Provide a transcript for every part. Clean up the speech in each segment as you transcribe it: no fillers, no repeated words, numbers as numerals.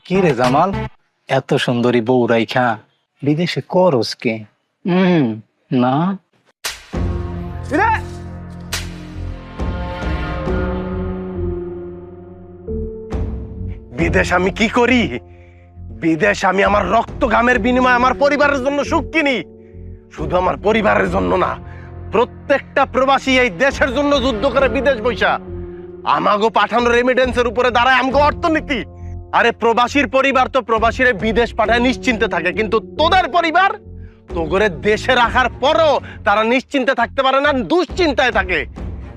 কি রে জামাল, এত সুন্দরী বউ রাইখা বিদেশে করস কে? না, বিদেশ আমি কি করি? বিদেশ আমি আমার রক্ত ঘামের বিনিময়ে আমার পরিবারের জন্য সুখ কিনি। শুধু আমার পরিবারের জন্য না, প্রত্যেকটা প্রবাসী এই দেশের জন্য যুদ্ধ করে বিদেশ বৈশা আমাগো পাঠানো রেমিটেন্সের উপরে দাঁড়ায় আমগো অর্থনীতি। আরে প্রবাসীর পরিবার তো প্রবাসীরে বিদেশ পাঠায় নিশ্চিন্তে থাকে, কিন্তু তোদের পরিবার তোগরে দেশে রাখার পরও তারা নিশ্চিন্তে থাকতে পারে না, দুশ্চিন্তায় থাকে।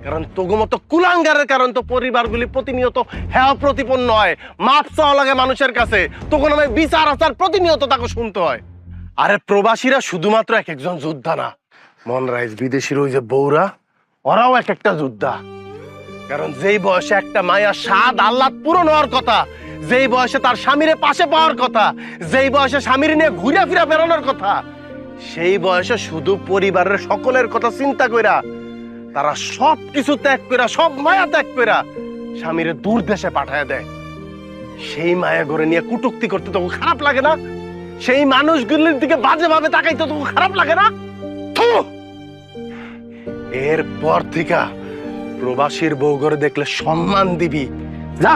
কারণ তোগো মতো কুলাঙ্গারের কারণ তো পরিবারগুলি প্রতিনিয়ত হেয় প্রতিপন্ন হয়, মাপ চাওয়া লাগে মানুষের কাছে, তখন আমি বিচার আচার প্রতিনিয়ত তাকে শুনতে হয়। আরে প্রবাসীরা শুধুমাত্র এক একজন যোদ্ধা না, মন রাইজ বিদেশির ওই যে বউরা, ওরাও এক একটা যোদ্ধা। কারণ যেই বয়সে একটা মায়া স্বাদ আহ্লাদ পূরণ হওয়ার কথা, যেই বয়সে তার স্বামীরে পাশে পাওয়ার কথা, যেই বয়সে স্বামীর নিয়ে ঘুরে ফিরা বেরোনোর কথা, সেই বয়সে শুধু পরিবারের সকলের কথা চিন্তা কইরা তারা সব কিছু ত্যাগ কইরা, সব মায়া ত্যাগ কইরা স্বামীরে দূর দেশে পাঠায় দেয়। সেই মায়া ঘরে নিয়ে কুটুক্তি করতে তো খারাপ লাগে না? সেই মানুষগুলির দিকে বাজে ভাবে তাকাইতে তো খারাপ লাগে না? এরপর থেকে প্রবাসীর বউ ঘরে দেখলে সম্মান দিবি। যা